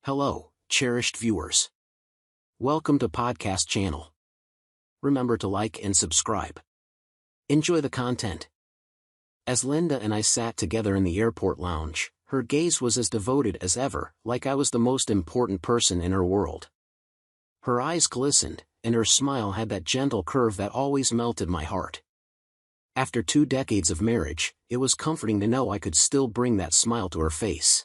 Hello, cherished viewers. Welcome to podcast channel. Remember to like and subscribe. Enjoy the content. As Linda and I sat together in the airport lounge, her gaze was as devoted as ever, like I was the most important person in her world. Her eyes glistened, and her smile had that gentle curve that always melted my heart. After 2 decades of marriage, it was comforting to know I could still bring that smile to her face.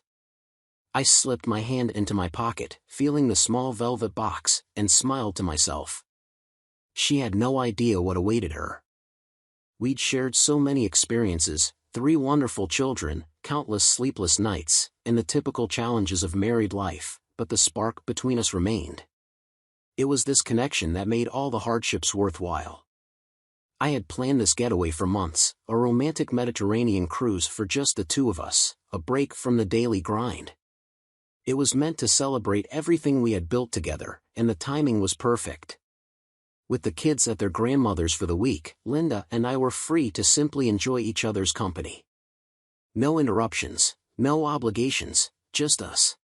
I slipped my hand into my pocket, feeling the small velvet box, and smiled to myself. She had no idea what awaited her. We'd shared so many experiences, 3 wonderful children, countless sleepless nights, and the typical challenges of married life, but the spark between us remained. It was this connection that made all the hardships worthwhile. I had planned this getaway for months, a romantic Mediterranean cruise for just the 2 of us, a break from the daily grind. It was meant to celebrate everything we had built together, and the timing was perfect. With the kids at their grandmother's for the week, Linda and I were free to simply enjoy each other's company. No interruptions, no obligations, just us.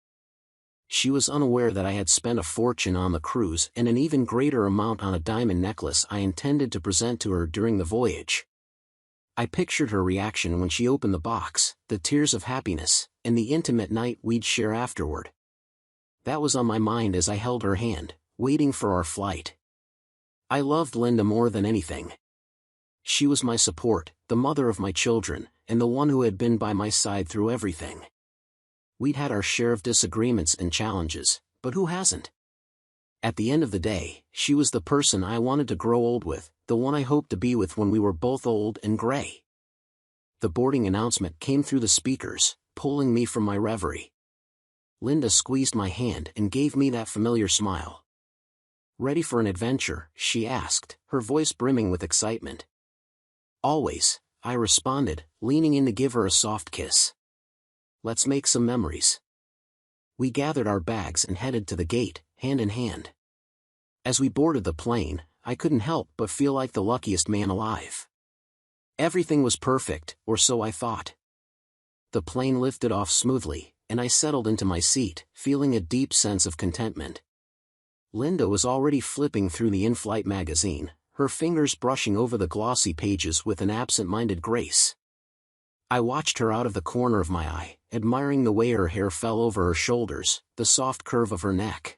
She was unaware that I had spent a fortune on the cruise and an even greater amount on a diamond necklace I intended to present to her during the voyage. I pictured her reaction when she opened the box, the tears of happiness, and the intimate night we'd share afterward. That was on my mind as I held her hand, waiting for our flight. I loved Linda more than anything. She was my support, the mother of my children, and the one who had been by my side through everything. We'd had our share of disagreements and challenges, but who hasn't? At the end of the day, she was the person I wanted to grow old with, the one I hoped to be with when we were both old and gray. The boarding announcement came through the speakers, pulling me from my reverie. Linda squeezed my hand and gave me that familiar smile. "Ready for an adventure?" she asked, her voice brimming with excitement. "Always," I responded, leaning in to give her a soft kiss. "Let's make some memories." We gathered our bags and headed to the gate, hand in hand. As we boarded the plane, I couldn't help but feel like the luckiest man alive. Everything was perfect, or so I thought. The plane lifted off smoothly, and I settled into my seat, feeling a deep sense of contentment. Linda was already flipping through the in-flight magazine, her fingers brushing over the glossy pages with an absent-minded grace. I watched her out of the corner of my eye, admiring the way her hair fell over her shoulders, the soft curve of her neck.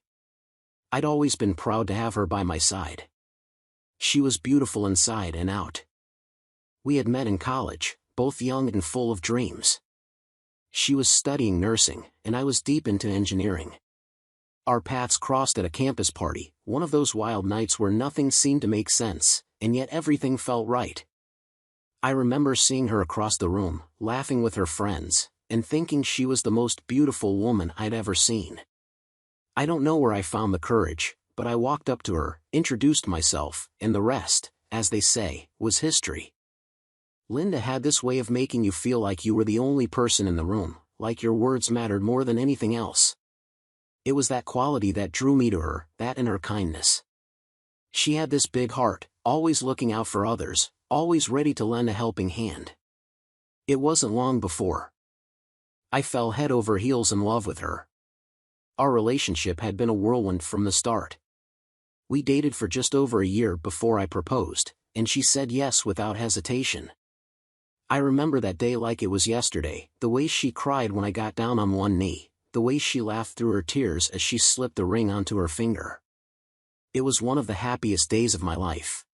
I'd always been proud to have her by my side. She was beautiful inside and out. We had met in college, both young and full of dreams. She was studying nursing, and I was deep into engineering. Our paths crossed at a campus party, one of those wild nights where nothing seemed to make sense, and yet everything felt right. I remember seeing her across the room, laughing with her friends, and thinking she was the most beautiful woman I'd ever seen. I don't know where I found the courage, but I walked up to her, introduced myself, and the rest, as they say, was history. Linda had this way of making you feel like you were the only person in the room, like your words mattered more than anything else. It was that quality that drew me to her, that and her kindness. She had this big heart, always looking out for others, always ready to lend a helping hand. It wasn't long before I fell head over heels in love with her. Our relationship had been a whirlwind from the start. We dated for just over a year before I proposed, and she said yes without hesitation. I remember that day like it was yesterday, the way she cried when I got down on one knee, the way she laughed through her tears as she slipped the ring onto her finger. It was one of the happiest days of my life.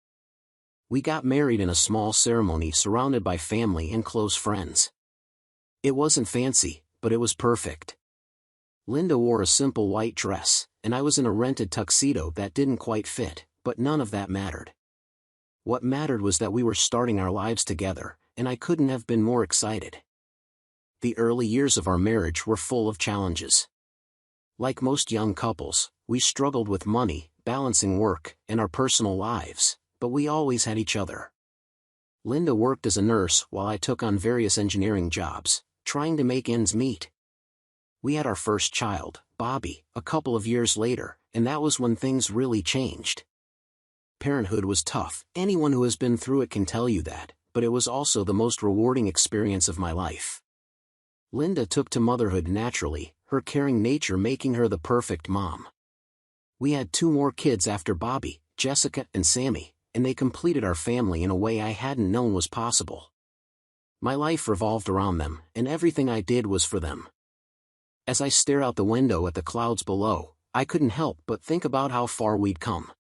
We got married in a small ceremony surrounded by family and close friends. It wasn't fancy, but it was perfect. Linda wore a simple white dress, and I was in a rented tuxedo that didn't quite fit, but none of that mattered. What mattered was that we were starting our lives together, and I couldn't have been more excited. The early years of our marriage were full of challenges. Like most young couples, we struggled with money, balancing work, and our personal lives, but we always had each other. Linda worked as a nurse while I took on various engineering jobs, trying to make ends meet. We had our first child, Bobby, a couple of years later, and that was when things really changed. Parenthood was tough, anyone who has been through it can tell you that, but it was also the most rewarding experience of my life. Linda took to motherhood naturally, her caring nature making her the perfect mom. We had 2 more kids after Bobby, Jessica and Sammy, and they completed our family in a way I hadn't known was possible. My life revolved around them, and everything I did was for them. As I stare out the window at the clouds below, I couldn't help but think about how far we'd come.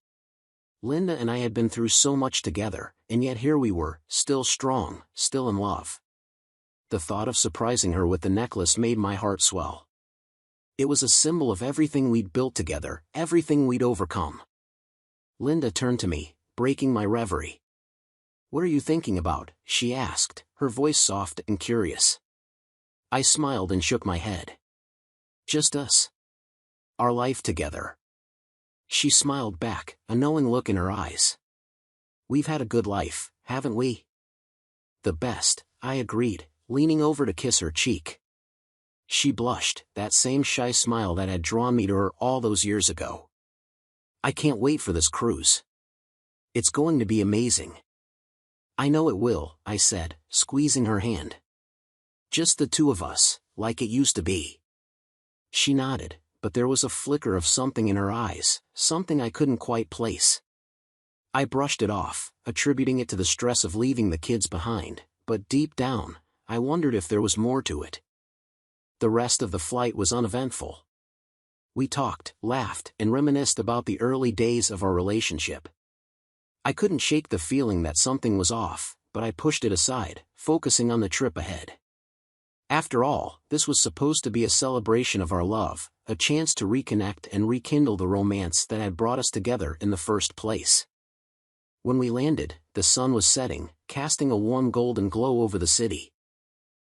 Linda and I had been through so much together, and yet here we were, still strong, still in love. The thought of surprising her with the necklace made my heart swell. It was a symbol of everything we'd built together, everything we'd overcome. Linda turned to me, breaking my reverie. "What are you thinking about?" she asked, her voice soft and curious. I smiled and shook my head. "Just us. Our life together." She smiled back, a knowing look in her eyes. "We've had a good life, haven't we?" "The best," I agreed, leaning over to kiss her cheek. She blushed, that same shy smile that had drawn me to her all those years ago. "I can't wait for this cruise. It's going to be amazing." "I know it will," I said, squeezing her hand. "Just the 2 of us, like it used to be." She nodded, but there was a flicker of something in her eyes, something I couldn't quite place. I brushed it off, attributing it to the stress of leaving the kids behind, but deep down, I wondered if there was more to it. The rest of the flight was uneventful. We talked, laughed, and reminisced about the early days of our relationship. I couldn't shake the feeling that something was off, but I pushed it aside, focusing on the trip ahead. After all, this was supposed to be a celebration of our love, a chance to reconnect and rekindle the romance that had brought us together in the first place. When we landed, the sun was setting, casting a warm golden glow over the city.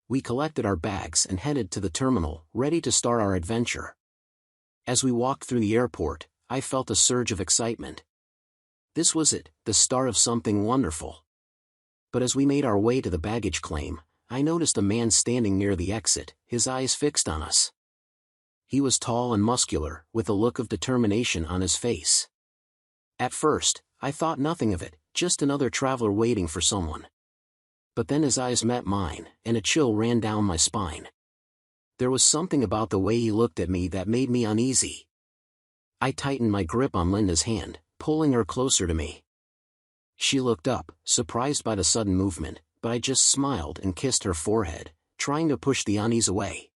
We collected our bags and headed to the terminal, ready to start our adventure. As we walked through the airport, I felt a surge of excitement. This was it, the start of something wonderful. But as we made our way to the baggage claim, I noticed a man standing near the exit, his eyes fixed on us. He was tall and muscular, with a look of determination on his face. At first, I thought nothing of it, just another traveler waiting for someone. But then his eyes met mine, and a chill ran down my spine. There was something about the way he looked at me that made me uneasy. I tightened my grip on Linda's hand, pulling her closer to me. She looked up, surprised by the sudden movement, but I just smiled and kissed her forehead, trying to push the unease away.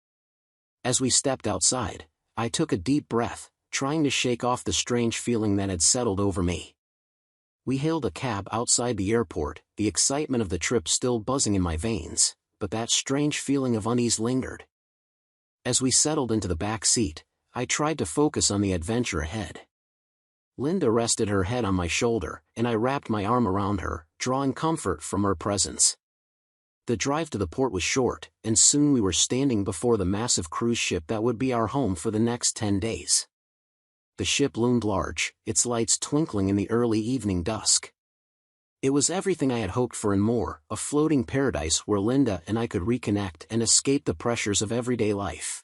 As we stepped outside, I took a deep breath, trying to shake off the strange feeling that had settled over me. We hailed a cab outside the airport, the excitement of the trip still buzzing in my veins, but that strange feeling of unease lingered. As we settled into the back seat, I tried to focus on the adventure ahead. Linda rested her head on my shoulder, and I wrapped my arm around her, drawing comfort from her presence. The drive to the port was short, and soon we were standing before the massive cruise ship that would be our home for the next 10 days. The ship loomed large, its lights twinkling in the early evening dusk. It was everything I had hoped for and more, a floating paradise where Linda and I could reconnect and escape the pressures of everyday life.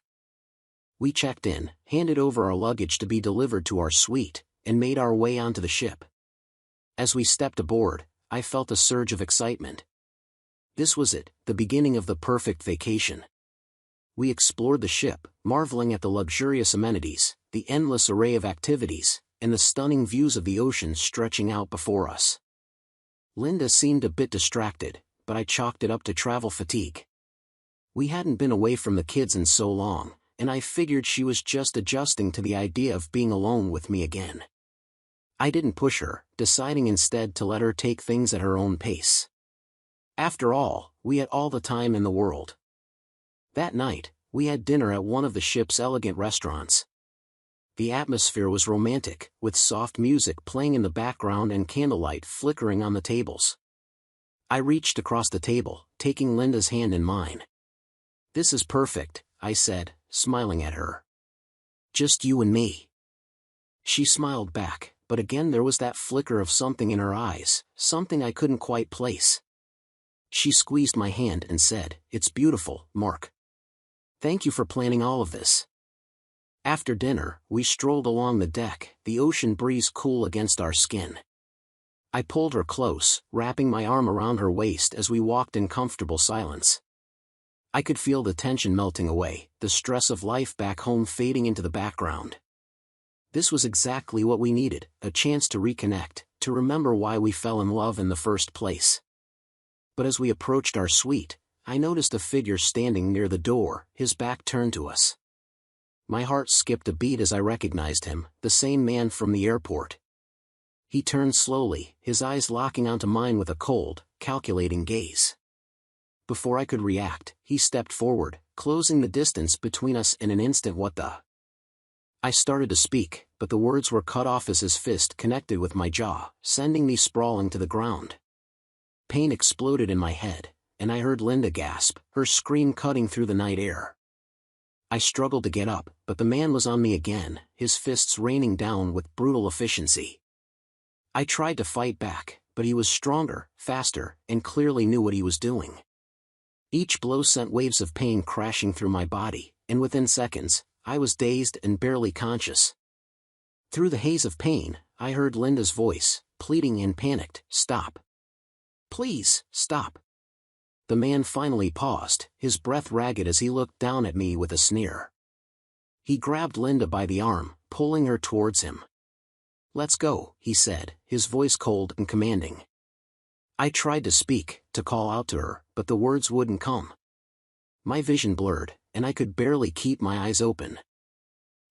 We checked in, handed over our luggage to be delivered to our suite, and made our way onto the ship. As we stepped aboard, I felt a surge of excitement. This was it, the beginning of the perfect vacation. We explored the ship, marveling at the luxurious amenities, the endless array of activities, and the stunning views of the ocean stretching out before us. Linda seemed a bit distracted, but I chalked it up to travel fatigue. We hadn't been away from the kids in so long, and I figured she was just adjusting to the idea of being alone with me again. I didn't push her, deciding instead to let her take things at her own pace. After all, we had all the time in the world. That night, we had dinner at one of the ship's elegant restaurants. The atmosphere was romantic, with soft music playing in the background and candlelight flickering on the tables. I reached across the table, taking Linda's hand in mine. "This is perfect," I said, smiling at her. "Just you and me." She smiled back, but again there was that flicker of something in her eyes, something I couldn't quite place. She squeezed my hand and said, "It's beautiful, Mark. Thank you for planning all of this." After dinner, we strolled along the deck, the ocean breeze cool against our skin. I pulled her close, wrapping my arm around her waist as we walked in comfortable silence. I could feel the tension melting away, the stress of life back home fading into the background. This was exactly what we needed, a chance to reconnect, to remember why we fell in love in the first place. But as we approached our suite, I noticed a figure standing near the door, his back turned to us. My heart skipped a beat as I recognized him, the same man from the airport. He turned slowly, his eyes locking onto mine with a cold, calculating gaze. Before I could react, he stepped forward, closing the distance between us in an instant. What the? I started to speak, but the words were cut off as his fist connected with my jaw, sending me sprawling to the ground. Pain exploded in my head, and I heard Linda gasp, her scream cutting through the night air. I struggled to get up, but the man was on me again, his fists raining down with brutal efficiency. I tried to fight back, but he was stronger, faster, and clearly knew what he was doing. Each blow sent waves of pain crashing through my body, and within seconds, I was dazed and barely conscious. Through the haze of pain, I heard Linda's voice, pleading and panicked, "Stop. Please, stop." The man finally paused, his breath ragged as he looked down at me with a sneer. He grabbed Linda by the arm, pulling her towards him. "Let's go," he said, his voice cold and commanding. I tried to speak, to call out to her, but the words wouldn't come. My vision blurred, and I could barely keep my eyes open.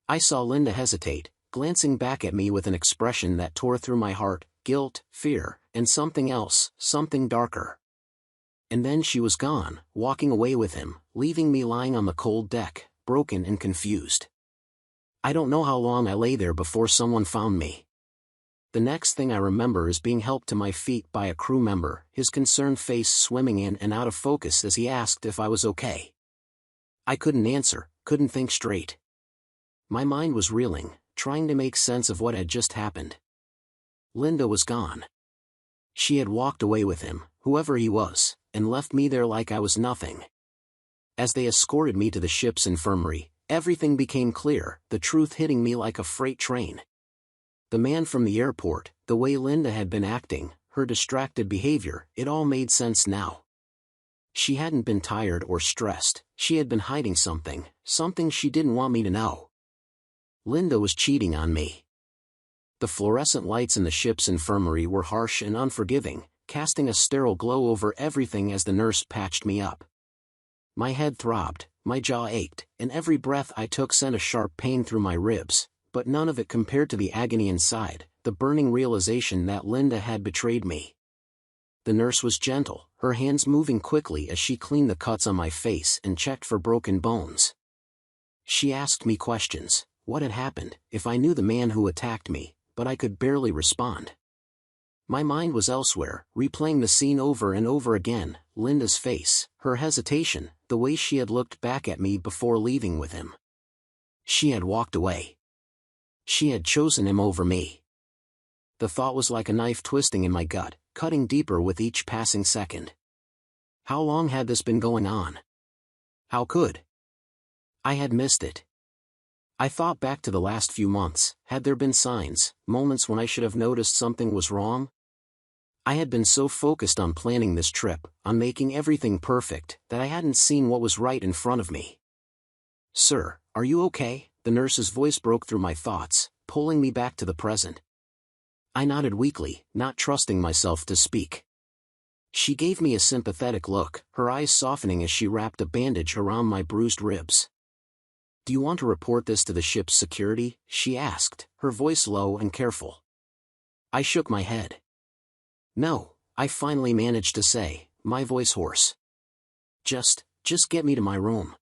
I saw Linda hesitate, glancing back at me with an expression that tore through my heart, guilt, fear, and something else, something darker. And then she was gone, walking away with him, leaving me lying on the cold deck, broken and confused. I don't know how long I lay there before someone found me. The next thing I remember is being helped to my feet by a crew member, his concerned face swimming in and out of focus as he asked if I was okay. I couldn't answer, couldn't think straight. My mind was reeling, trying to make sense of what had just happened. Linda was gone. She had walked away with him, whoever he was, and left me there like I was nothing. As they escorted me to the ship's infirmary, everything became clear, the truth hitting me like a freight train. The man from the airport, the way Linda had been acting, her distracted behavior, it all made sense now. She hadn't been tired or stressed, she had been hiding something, something she didn't want me to know. Linda was cheating on me. The fluorescent lights in the ship's infirmary were harsh and unforgiving, casting a sterile glow over everything as the nurse patched me up. My head throbbed, my jaw ached, and every breath I took sent a sharp pain through my ribs, but none of it compared to the agony inside, the burning realization that Linda had betrayed me. The nurse was gentle, her hands moving quickly as she cleaned the cuts on my face and checked for broken bones. She asked me questions, what had happened, if I knew the man who attacked me, but I could barely respond. My mind was elsewhere, replaying the scene over and over again, Linda's face, her hesitation, the way she had looked back at me before leaving with him. She had walked away. She had chosen him over me. The thought was like a knife twisting in my gut, cutting deeper with each passing second. How long had this been going on? How could I had missed it? I thought back to the last few months, had there been signs, moments when I should have noticed something was wrong? I had been so focused on planning this trip, on making everything perfect, that I hadn't seen what was right in front of me. "Sir, are you okay?" The nurse's voice broke through my thoughts, pulling me back to the present. I nodded weakly, not trusting myself to speak. She gave me a sympathetic look, her eyes softening as she wrapped a bandage around my bruised ribs. "Do you want to report this to the ship's security?" she asked, her voice low and careful. I shook my head. "No," I finally managed to say, my voice hoarse. Just get me to my room."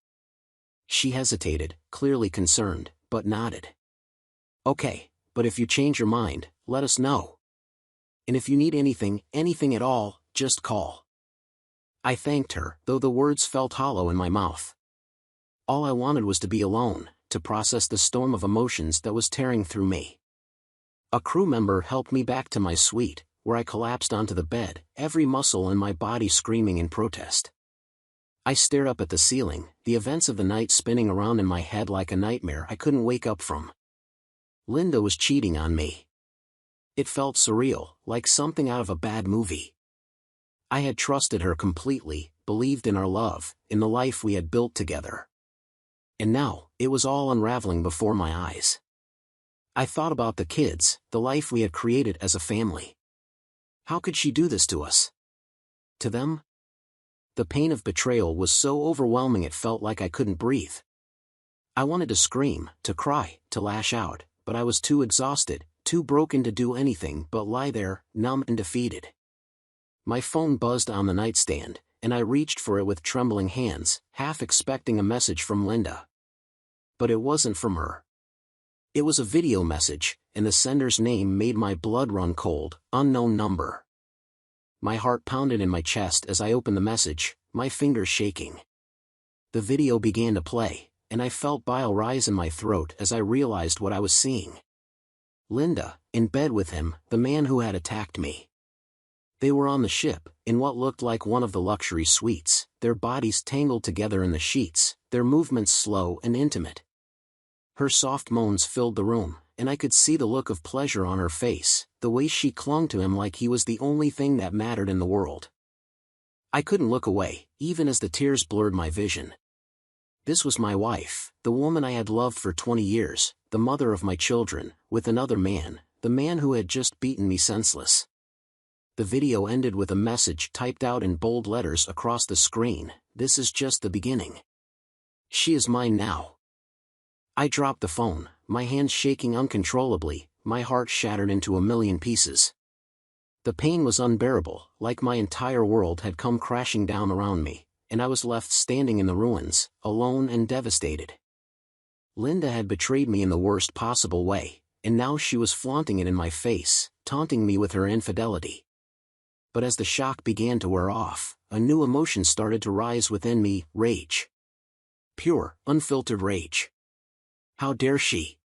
She hesitated, clearly concerned, but nodded. "Okay, but if you change your mind, let us know. And if you need anything at all, just call." I thanked her, though the words felt hollow in my mouth. All I wanted was to be alone, to process the storm of emotions that was tearing through me. A crew member helped me back to my suite, where I collapsed onto the bed, every muscle in my body screaming in protest. I stared up at the ceiling, the events of the night spinning around in my head like a nightmare I couldn't wake up from. Linda was cheating on me. It felt surreal, like something out of a bad movie. I had trusted her completely, believed in our love, in the life we had built together. And now, it was all unraveling before my eyes. I thought about the kids, the life we had created as a family. How could she do this to us? To them? The pain of betrayal was so overwhelming it felt like I couldn't breathe. I wanted to scream, to cry, to lash out, but I was too exhausted, too broken to do anything but lie there, numb and defeated. My phone buzzed on the nightstand, and I reached for it with trembling hands, half expecting a message from Linda. But it wasn't from her. It was a video message, and the sender's name made my blood run cold. Unknown number. My heart pounded in my chest as I opened the message, my fingers shaking. The video began to play, and I felt bile rise in my throat as I realized what I was seeing. Linda, in bed with him, the man who had attacked me. They were on the ship, in what looked like one of the luxury suites, their bodies tangled together in the sheets, their movements slow and intimate. Her soft moans filled the room, and I could see the look of pleasure on her face, the way she clung to him like he was the only thing that mattered in the world. I couldn't look away, even as the tears blurred my vision. This was my wife, the woman I had loved for 20 years, the mother of my children, with another man, the man who had just beaten me senseless. The video ended with a message typed out in bold letters across the screen, "This is just the beginning. She is mine now." I dropped the phone, my hands shaking uncontrollably, my heart shattered into a million pieces. The pain was unbearable, like my entire world had come crashing down around me, and I was left standing in the ruins, alone and devastated. Linda had betrayed me in the worst possible way, and now she was flaunting it in my face, taunting me with her infidelity. But as the shock began to wear off, a new emotion started to rise within me, rage. Pure, unfiltered rage. How dare she?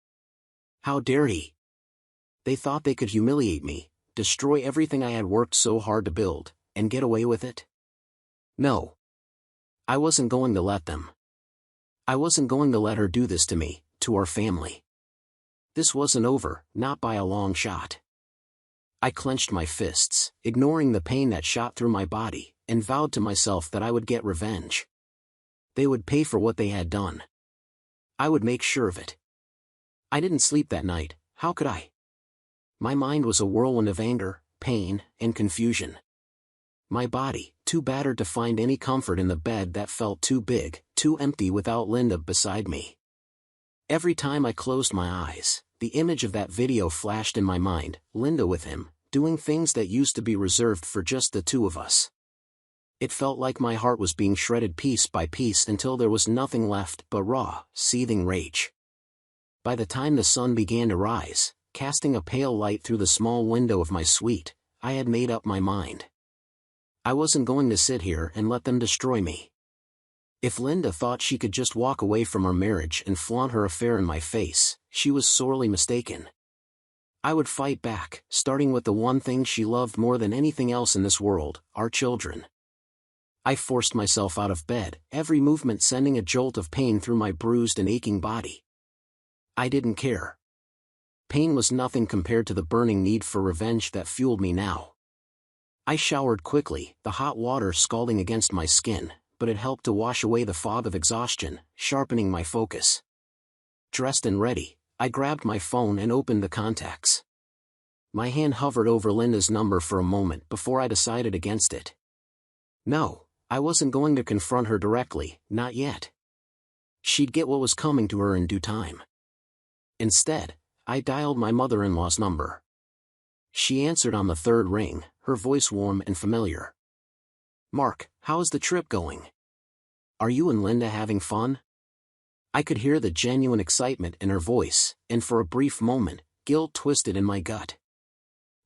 How dare he? They thought they could humiliate me, destroy everything I had worked so hard to build, and get away with it? No. I wasn't going to let them. I wasn't going to let her do this to me, to our family. This wasn't over, not by a long shot. I clenched my fists, ignoring the pain that shot through my body, and vowed to myself that I would get revenge. They would pay for what they had done. I would make sure of it. I didn't sleep that night, how could I? My mind was a whirlwind of anger, pain, and confusion. My body, too battered to find any comfort in the bed that felt too big, too empty without Linda beside me. Every time I closed my eyes, the image of that video flashed in my mind, Linda with him, doing things that used to be reserved for just the two of us. It felt like my heart was being shredded piece by piece until there was nothing left but raw, seething rage. By the time the sun began to rise, casting a pale light through the small window of my suite, I had made up my mind. I wasn't going to sit here and let them destroy me. If Linda thought she could just walk away from our marriage and flaunt her affair in my face, she was sorely mistaken. I would fight back, starting with the one thing she loved more than anything else in this world, our children. I forced myself out of bed, every movement sending a jolt of pain through my bruised and aching body. I didn't care. Pain was nothing compared to the burning need for revenge that fueled me now. I showered quickly, the hot water scalding against my skin, but it helped to wash away the fog of exhaustion, sharpening my focus. Dressed and ready, I grabbed my phone and opened the contacts. My hand hovered over Linda's number for a moment before I decided against it. No, I wasn't going to confront her directly, not yet. She'd get what was coming to her in due time. Instead, I dialed my mother-in-law's number. She answered on the third ring, her voice warm and familiar. "Mark, how is the trip going? Are you and Linda having fun?" I could hear the genuine excitement in her voice, and for a brief moment, guilt twisted in my gut.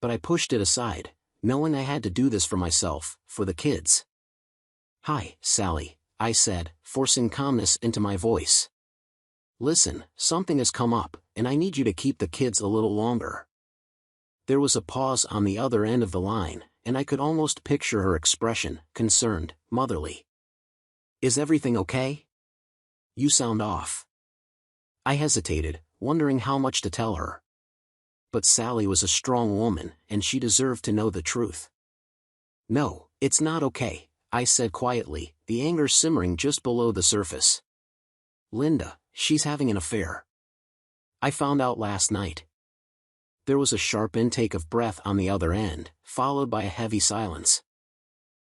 But I pushed it aside, knowing I had to do this for myself, for the kids. "Hi, Sally," I said, forcing calmness into my voice. "Listen, something has come up, and I need you to keep the kids a little longer." There was a pause on the other end of the line, and I could almost picture her expression, concerned, motherly. "Is everything okay? You sound off." I hesitated, wondering how much to tell her. But Sally was a strong woman, and she deserved to know the truth. "No, It's not okay, I said quietly, the anger simmering just below the surface. Linda, she's having an affair. I found out last night. There was a sharp intake of breath on the other end, followed by a heavy silence.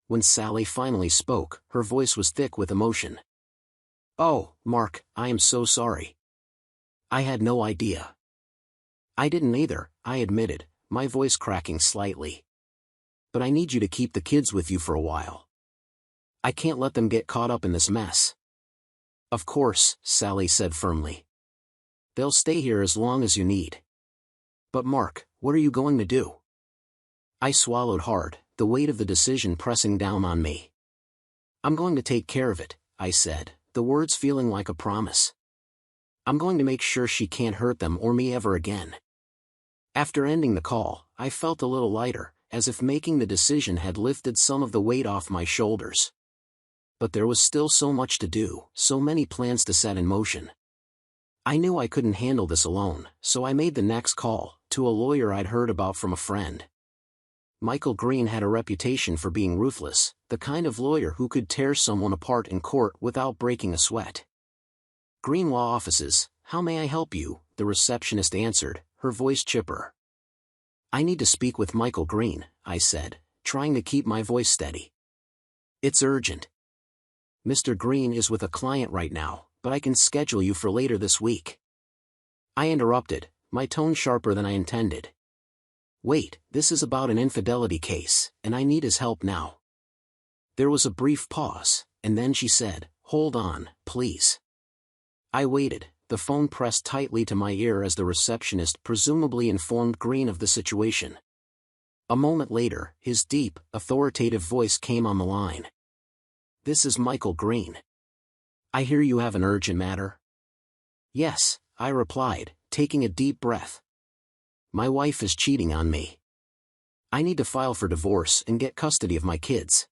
When Sally finally spoke, her voice was thick with emotion. Oh, Mark, I am so sorry. I had no idea. I didn't either, I admitted, my voice cracking slightly. But I need you to keep the kids with you for a while. I can't let them get caught up in this mess. Of course, Sally said firmly. They'll stay here as long as you need. But Mark, what are you going to do? I swallowed hard, the weight of the decision pressing down on me. I'm going to take care of it, I said, the words feeling like a promise. I'm going to make sure she can't hurt them or me ever again. After ending the call, I felt a little lighter, as if making the decision had lifted some of the weight off my shoulders. But there was still so much to do, so many plans to set in motion. I knew I couldn't handle this alone, so I made the next call, to a lawyer I'd heard about from a friend. Michael Green had a reputation for being ruthless, the kind of lawyer who could tear someone apart in court without breaking a sweat. Green Law Offices, how may I help you? The receptionist answered, her voice chipper. I need to speak with Michael Green, I said, trying to keep my voice steady. It's urgent. Mr. Green is with a client right now, but I can schedule you for later this week. I interrupted, my tone sharper than I intended. Wait, this is about an infidelity case, and I need his help now. There was a brief pause, and then she said, hold on, please. I waited, the phone pressed tightly to my ear as the receptionist presumably informed Green of the situation. A moment later, his deep, authoritative voice came on the line. This is Michael Green. I hear you have an urgent matter. Yes, I replied, taking a deep breath. My wife is cheating on me. I need to file for divorce and get custody of my kids.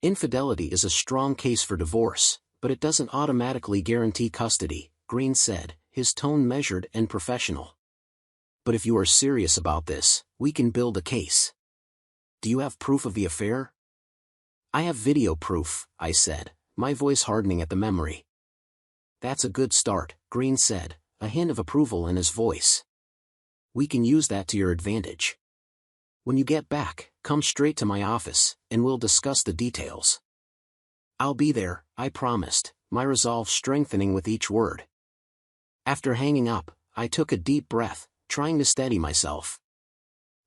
Infidelity is a strong case for divorce, but it doesn't automatically guarantee custody, Green said, his tone measured and professional. But if you are serious about this, we can build a case. Do you have proof of the affair? I have video proof, I said, my voice hardening at the memory. That's a good start, Green said, a hint of approval in his voice. We can use that to your advantage. When you get back, come straight to my office, and we'll discuss the details. I'll be there, I promised, my resolve strengthening with each word. After hanging up, I took a deep breath, trying to steady myself.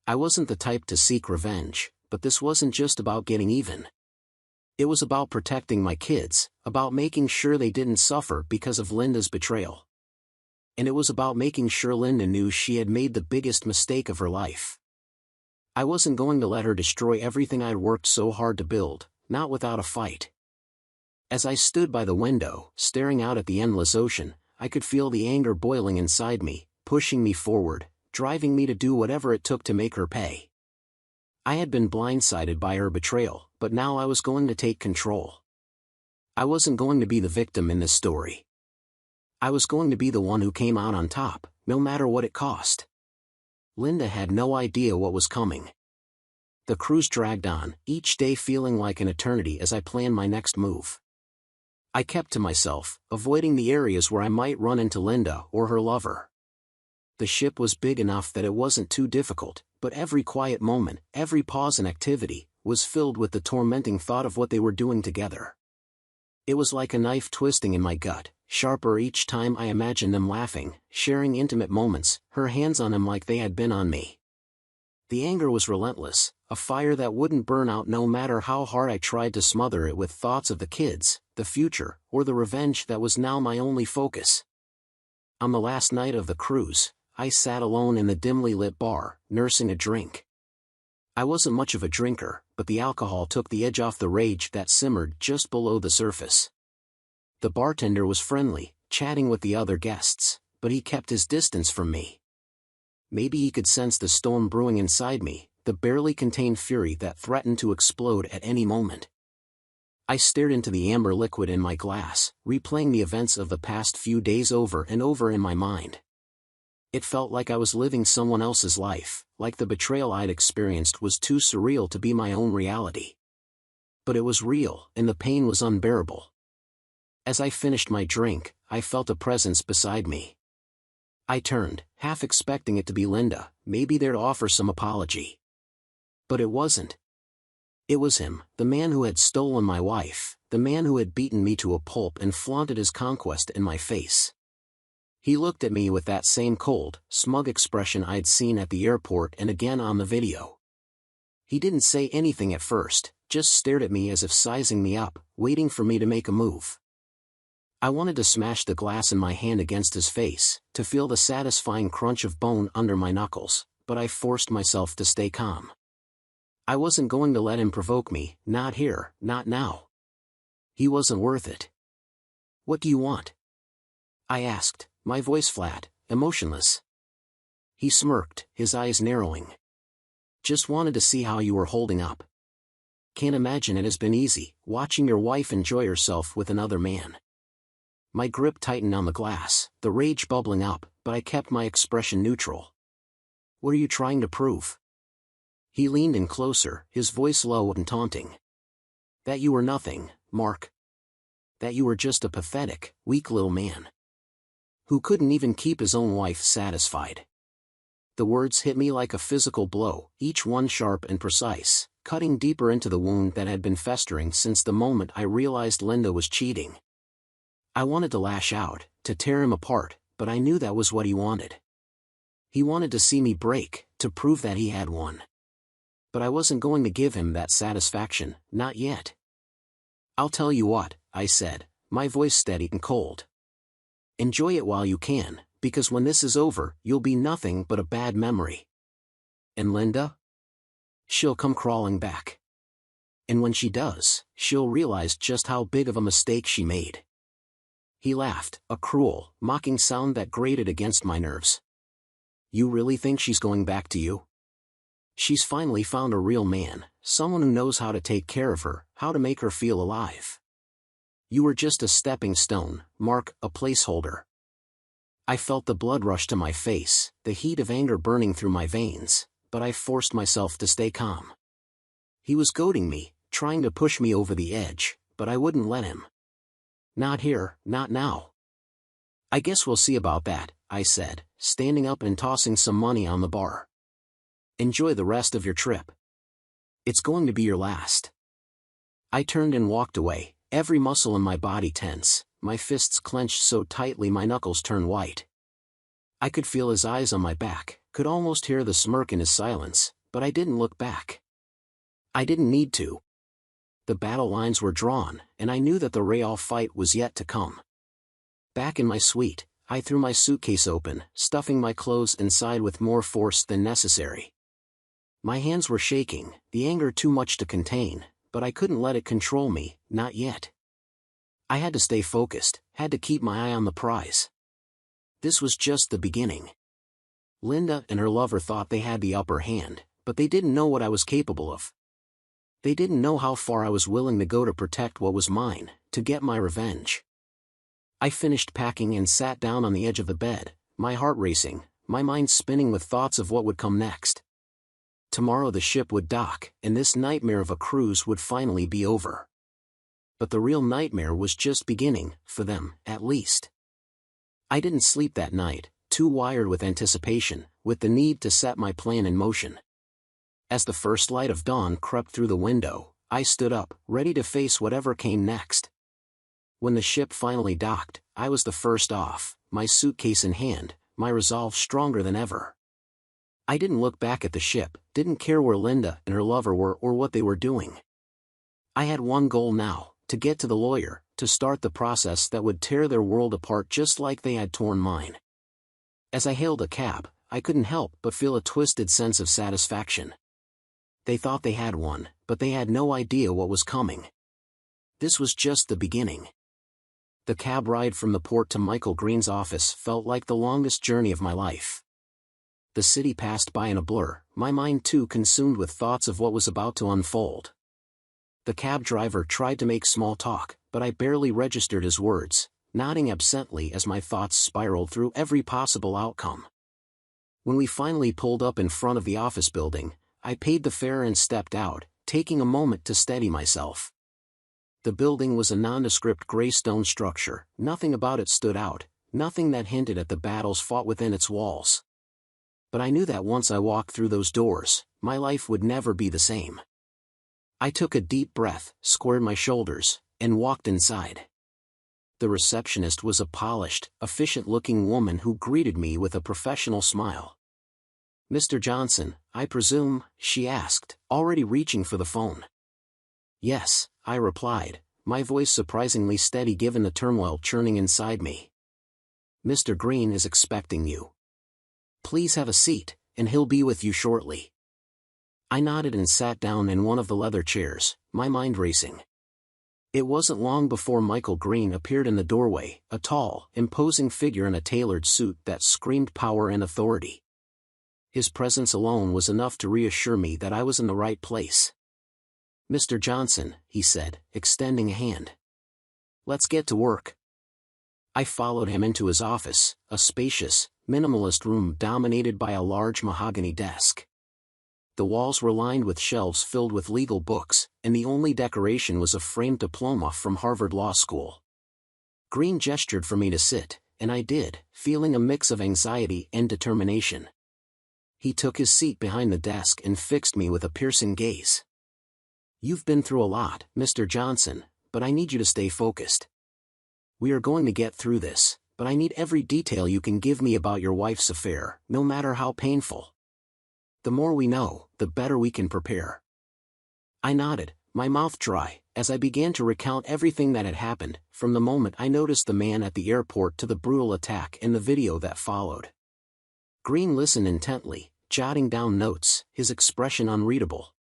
I wasn't the type to seek revenge, but this wasn't just about getting even. It was about protecting my kids, about making sure they didn't suffer because of Linda's betrayal. And it was about making sure Linda knew she had made the biggest mistake of her life. I wasn't going to let her destroy everything I'd worked so hard to build, not without a fight. As I stood by the window, staring out at the endless ocean, I could feel the anger boiling inside me, pushing me forward, driving me to do whatever it took to make her pay. I had been blindsided by her betrayal, but now I was going to take control. I wasn't going to be the victim in this story. I was going to be the one who came out on top, no matter what it cost. Linda had no idea what was coming. The cruise dragged on, each day feeling like an eternity as I planned my next move. I kept to myself, avoiding the areas where I might run into Linda or her lover. The ship was big enough that it wasn't too difficult, but every quiet moment, every pause in activity, was filled with the tormenting thought of what they were doing together. It was like a knife twisting in my gut, sharper each time I imagined them laughing, sharing intimate moments, her hands on him like they had been on me. The anger was relentless, a fire that wouldn't burn out no matter how hard I tried to smother it with thoughts of the kids, the future, or the revenge that was now my only focus. On the last night of the cruise, I sat alone in the dimly lit bar, nursing a drink. I wasn't much of a drinker, but the alcohol took the edge off the rage that simmered just below the surface. The bartender was friendly, chatting with the other guests, but he kept his distance from me. Maybe he could sense the storm brewing inside me, the barely contained fury that threatened to explode at any moment. I stared into the amber liquid in my glass, replaying the events of the past few days over and over in my mind. It felt like I was living someone else's life, like the betrayal I'd experienced was too surreal to be my own reality. But it was real, and the pain was unbearable. As I finished my drink, I felt a presence beside me. I turned, half expecting it to be Linda, maybe there to offer some apology. But it wasn't. It was him, the man who had stolen my wife, the man who had beaten me to a pulp and flaunted his conquest in my face. He looked at me with that same cold, smug expression I'd seen at the airport and again on the video. He didn't say anything at first, just stared at me as if sizing me up, waiting for me to make a move. I wanted to smash the glass in my hand against his face, to feel the satisfying crunch of bone under my knuckles, but I forced myself to stay calm. I wasn't going to let him provoke me, not here, not now. He wasn't worth it. "What do you want?" I asked, my voice flat, emotionless. He smirked, his eyes narrowing. "Just wanted to see how you were holding up. Can't imagine it has been easy, watching your wife enjoy herself with another man." My grip tightened on the glass, the rage bubbling up, but I kept my expression neutral. "What are you trying to prove?" He leaned in closer, his voice low and taunting. "That you were nothing, Mark. That you were just a pathetic, weak little man who couldn't even keep his own wife satisfied." The words hit me like a physical blow, each one sharp and precise, cutting deeper into the wound that had been festering since the moment I realized Linda was cheating. I wanted to lash out, to tear him apart, but I knew that was what he wanted. He wanted to see me break, to prove that he had won. But I wasn't going to give him that satisfaction, not yet. "I'll tell you what," I said, my voice steady and cold. "Enjoy it while you can, because when this is over, you'll be nothing but a bad memory. And Linda? She'll come crawling back. And when she does, she'll realize just how big of a mistake she made." He laughed, a cruel, mocking sound that grated against my nerves. "You really think she's going back to you? She's finally found a real man, someone who knows how to take care of her, how to make her feel alive. You were just a stepping stone, Mark, a placeholder." I felt the blood rush to my face, the heat of anger burning through my veins, but I forced myself to stay calm. He was goading me, trying to push me over the edge, but I wouldn't let him. "Not here, not now." "I guess we'll see about that," I said, standing up and tossing some money on the bar. "Enjoy the rest of your trip. It's going to be your last." I turned and walked away, every muscle in my body tense, my fists clenched so tightly my knuckles turned white. I could feel his eyes on my back, could almost hear the smirk in his silence, but I didn't look back. I didn't need to. The battle lines were drawn, and I knew that the Real fight was yet to come. Back in my suite, I threw my suitcase open, stuffing my clothes inside with more force than necessary. My hands were shaking, the anger too much to contain, but I couldn't let it control me, not yet. I had to stay focused, had to keep my eye on the prize. This was just the beginning. Linda and her lover thought they had the upper hand, but they didn't know what I was capable of. They didn't know how far I was willing to go to protect what was mine, to get my revenge. I finished packing and sat down on the edge of the bed, my heart racing, my mind spinning with thoughts of what would come next. Tomorrow the ship would dock, and this nightmare of a cruise would finally be over. But the real nightmare was just beginning, for them, at least. I didn't sleep that night, too wired with anticipation, with the need to set my plan in motion. As the first light of dawn crept through the window, I stood up, ready to face whatever came next. When the ship finally docked, I was the first off, my suitcase in hand, my resolve stronger than ever. I didn't look back at the ship, didn't care where Linda and her lover were or what they were doing. I had one goal now, to get to the lawyer, to start the process that would tear their world apart just like they had torn mine. As I hailed a cab, I couldn't help but feel a twisted sense of satisfaction. They thought they had one, but they had no idea what was coming. This was just the beginning. The cab ride from the port to Michael Green's office felt like the longest journey of my life. The city passed by in a blur, my mind too consumed with thoughts of what was about to unfold. The cab driver tried to make small talk, but I barely registered his words, nodding absently as my thoughts spiraled through every possible outcome. When we finally pulled up in front of the office building, I paid the fare and stepped out, taking a moment to steady myself. The building was a nondescript gray stone structure. Nothing about it stood out, nothing that hinted at the battles fought within its walls. But I knew that once I walked through those doors, my life would never be the same. I took a deep breath, squared my shoulders, and walked inside. The receptionist was a polished, efficient-looking woman who greeted me with a professional smile. "Mr. Johnson, I presume?" she asked, already reaching for the phone. "Yes," I replied, my voice surprisingly steady given the turmoil churning inside me. "Mr. Green is expecting you. Please have a seat, and he'll be with you shortly." I nodded and sat down in one of the leather chairs, my mind racing. It wasn't long before Michael Green appeared in the doorway, a tall, imposing figure in a tailored suit that screamed power and authority. His presence alone was enough to reassure me that I was in the right place. "Mr. Johnson," he said, extending a hand. "Let's get to work." I followed him into his office, a spacious, minimalist room dominated by a large mahogany desk. The walls were lined with shelves filled with legal books, and the only decoration was a framed diploma from Harvard Law School. Green gestured for me to sit, and I did, feeling a mix of anxiety and determination. He took his seat behind the desk and fixed me with a piercing gaze. "You've been through a lot, Mr. Johnson, but I need you to stay focused. We are going to get through this, but I need every detail you can give me about your wife's affair, no matter how painful. The more we know, the better we can prepare." I nodded, my mouth dry, as I began to recount everything that had happened, from the moment I noticed the man at the airport to the brutal attack in the video that followed. Green listened intently, jotting down notes, his expression unreadable.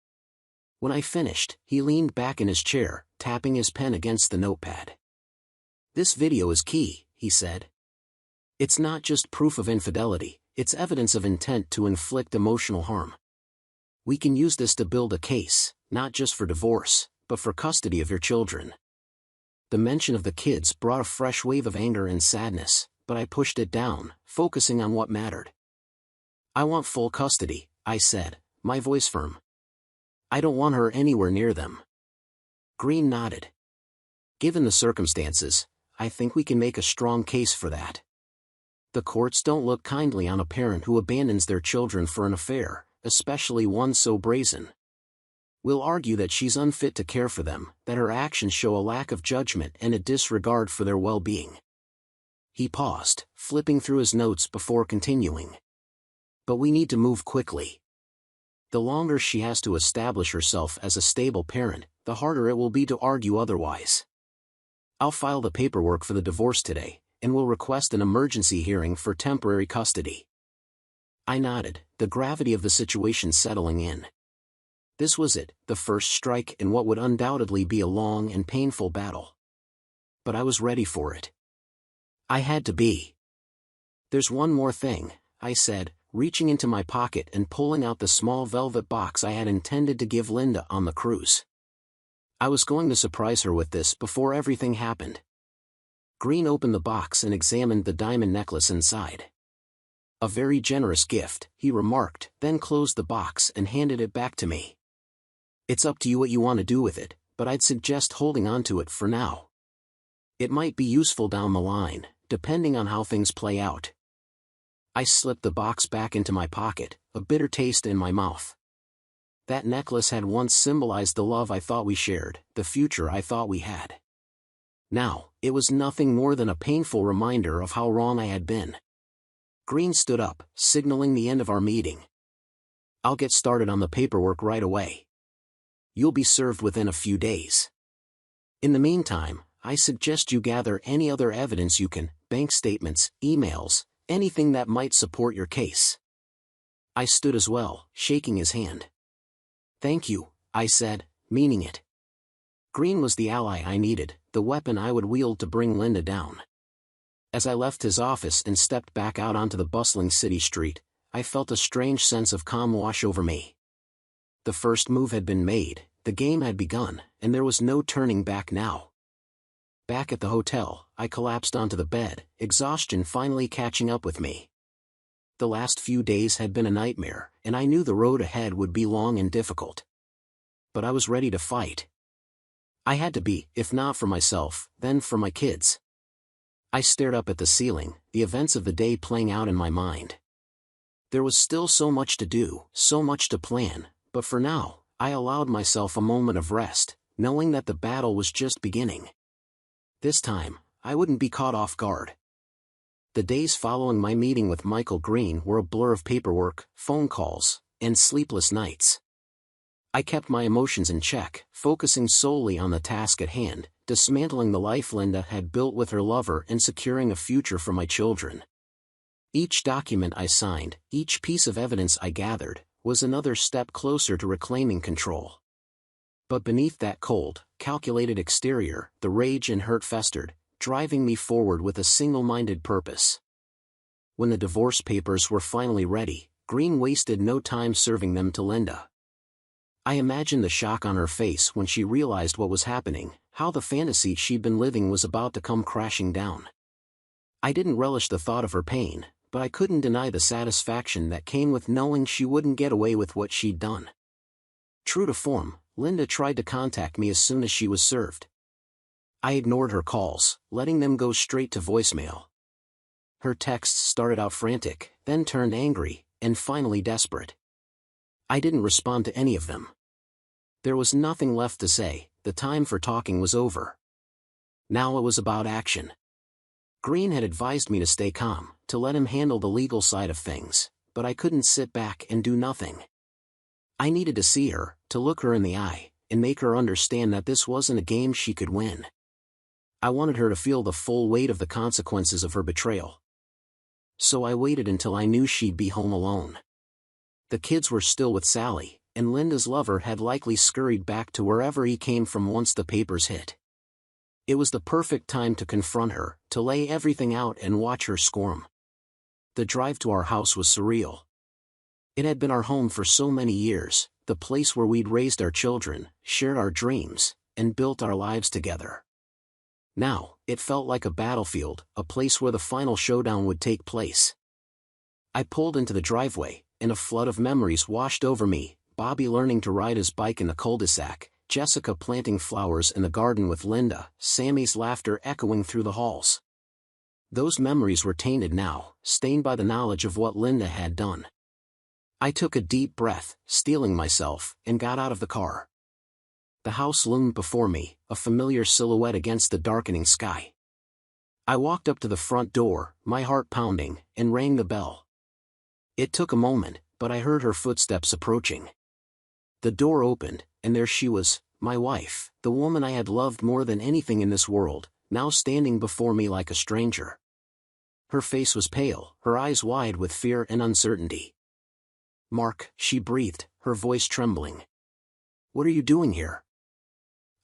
When I finished, he leaned back in his chair, tapping his pen against the notepad. "This video is key," he said. "It's not just proof of infidelity, it's evidence of intent to inflict emotional harm. We can use this to build a case, not just for divorce, but for custody of your children." The mention of the kids brought a fresh wave of anger and sadness, but I pushed it down, focusing on what mattered. "I want full custody," I said, my voice firm. "I don't want her anywhere near them." Green nodded. "Given the circumstances, I think we can make a strong case for that. The courts don't look kindly on a parent who abandons their children for an affair, especially one so brazen. We'll argue that she's unfit to care for them, that her actions show a lack of judgment and a disregard for their well-being." He paused, flipping through his notes before continuing. "But we need to move quickly. The longer she has to establish herself as a stable parent, the harder it will be to argue otherwise. I'll file the paperwork for the divorce today, and will request an emergency hearing for temporary custody." I nodded, the gravity of the situation settling in. This was it, the first strike in what would undoubtedly be a long and painful battle. But I was ready for it. I had to be. "There's one more thing," I said, reaching into my pocket and pulling out the small velvet box I had intended to give Linda on the cruise. I was going to surprise her with this before everything happened. Green opened the box and examined the diamond necklace inside. "A very generous gift," he remarked, then closed the box and handed it back to me. "It's up to you what you want to do with it, but I'd suggest holding on to it for now. It might be useful down the line, depending on how things play out." I slipped the box back into my pocket, a bitter taste in my mouth. That necklace had once symbolized the love I thought we shared, the future I thought we had. Now, it was nothing more than a painful reminder of how wrong I had been. Green stood up, signaling the end of our meeting. "I'll get started on the paperwork right away. You'll be served within a few days. In the meantime, I suggest you gather any other evidence you can, bank statements, emails, anything that might support your case." I stood as well, shaking his hand. "Thank you," I said, meaning it. Green was the ally I needed, the weapon I would wield to bring Linda down. As I left his office and stepped back out onto the bustling city street, I felt a strange sense of calm wash over me. The first move had been made, the game had begun, and there was no turning back now. Back at the hotel, I collapsed onto the bed, exhaustion finally catching up with me. The last few days had been a nightmare, and I knew the road ahead would be long and difficult. But I was ready to fight. I had to be, if not for myself, then for my kids. I stared up at the ceiling, the events of the day playing out in my mind. There was still so much to do, so much to plan, but for now, I allowed myself a moment of rest, knowing that the battle was just beginning. This time, I wouldn't be caught off guard. The days following my meeting with Michael Green were a blur of paperwork, phone calls, and sleepless nights. I kept my emotions in check, focusing solely on the task at hand, dismantling the life Linda had built with her lover and securing a future for my children. Each document I signed, each piece of evidence I gathered, was another step closer to reclaiming control. But beneath that cold, calculated exterior, the rage and hurt festered, driving me forward with a single-minded purpose. When the divorce papers were finally ready, Green wasted no time serving them to Linda. I imagined the shock on her face when she realized what was happening, how the fantasy she'd been living was about to come crashing down. I didn't relish the thought of her pain, but I couldn't deny the satisfaction that came with knowing she wouldn't get away with what she'd done. True to form, Linda tried to contact me as soon as she was served. I ignored her calls, letting them go straight to voicemail. Her texts started out frantic, then turned angry, and finally desperate. I didn't respond to any of them. There was nothing left to say, the time for talking was over. Now it was about action. Green had advised me to stay calm, to let him handle the legal side of things, but I couldn't sit back and do nothing. I needed to see her, to look her in the eye, and make her understand that this wasn't a game she could win. I wanted her to feel the full weight of the consequences of her betrayal. So I waited until I knew she'd be home alone. The kids were still with Sally, and Linda's lover had likely scurried back to wherever he came from once the papers hit. It was the perfect time to confront her, to lay everything out and watch her squirm. The drive to our house was surreal. It had been our home for so many years, the place where we'd raised our children, shared our dreams, and built our lives together. Now, it felt like a battlefield, a place where the final showdown would take place. I pulled into the driveway, and a flood of memories washed over me, Bobby learning to ride his bike in the cul-de-sac, Jessica planting flowers in the garden with Linda, Sammy's laughter echoing through the halls. Those memories were tainted now, stained by the knowledge of what Linda had done. I took a deep breath, steeling myself, and got out of the car. The house loomed before me, a familiar silhouette against the darkening sky. I walked up to the front door, my heart pounding, and rang the bell. It took a moment, but I heard her footsteps approaching. The door opened, and there she was, my wife, the woman I had loved more than anything in this world, now standing before me like a stranger. Her face was pale, her eyes wide with fear and uncertainty. "Mark," she breathed, her voice trembling. "What are you doing here?"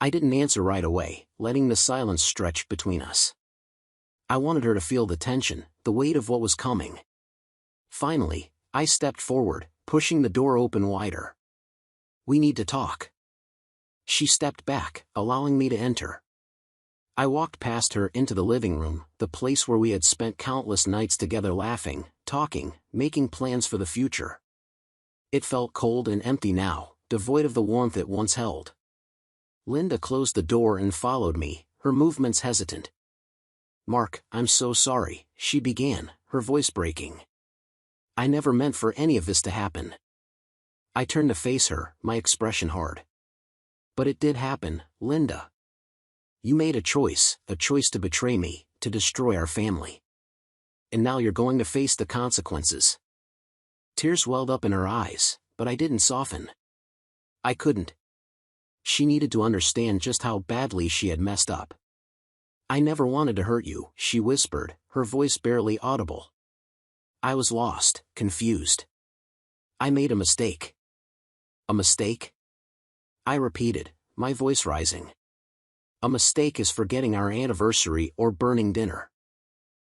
I didn't answer right away, letting the silence stretch between us. I wanted her to feel the tension, the weight of what was coming. Finally, I stepped forward, pushing the door open wider. "We need to talk." She stepped back, allowing me to enter. I walked past her into the living room, the place where we had spent countless nights together laughing, talking, making plans for the future. It felt cold and empty now, devoid of the warmth it once held. Linda closed the door and followed me, her movements hesitant. "Mark, I'm so sorry," she began, her voice breaking. "I never meant for any of this to happen." I turned to face her, my expression hard. "But it did happen, Linda. You made a choice to betray me, to destroy our family. And now you're going to face the consequences." Tears welled up in her eyes, but I didn't soften. I couldn't. She needed to understand just how badly she had messed up. "I never wanted to hurt you," she whispered, her voice barely audible. I was lost, confused. "I made a mistake." "A mistake?" I repeated, my voice rising. "A mistake is forgetting our anniversary or burning dinner.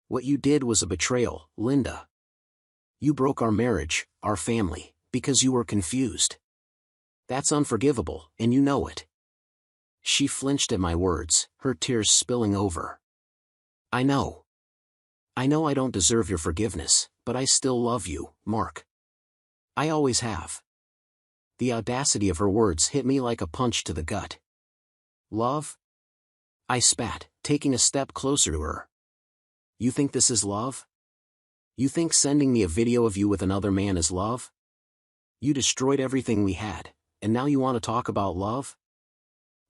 What you did was a betrayal, Linda. You broke our marriage, our family, because you were confused. That's unforgivable, and you know it." She flinched at my words, her tears spilling over. I know I don't deserve your forgiveness, but I still love you, Mark. I always have." The audacity of her words hit me like a punch to the gut. Love? I spat, taking a step closer to her. You think this is love? You think sending me a video of you with another man is love? You destroyed everything we had, and now you want to talk about love?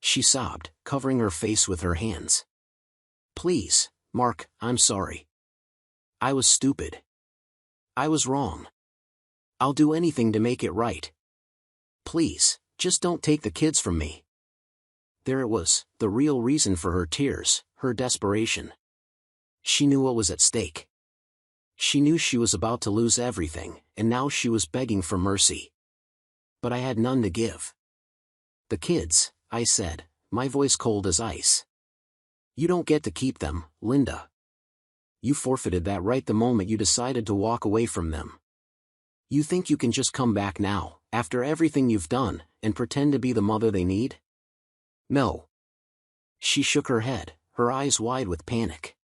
She sobbed, covering her face with her hands. Please, Mark, I'm sorry. I was stupid. I was wrong. I'll do anything to make it right. Please, just don't take the kids from me. There it was, the real reason for her tears, her desperation. She knew what was at stake. She knew she was about to lose everything, and now she was begging for mercy. But I had none to give. The kids, I said, my voice cold as ice. You don't get to keep them, Linda. You forfeited that right the moment you decided to walk away from them. You think you can just come back now, after everything you've done, and pretend to be the mother they need? No. She shook her head, her eyes wide with panic.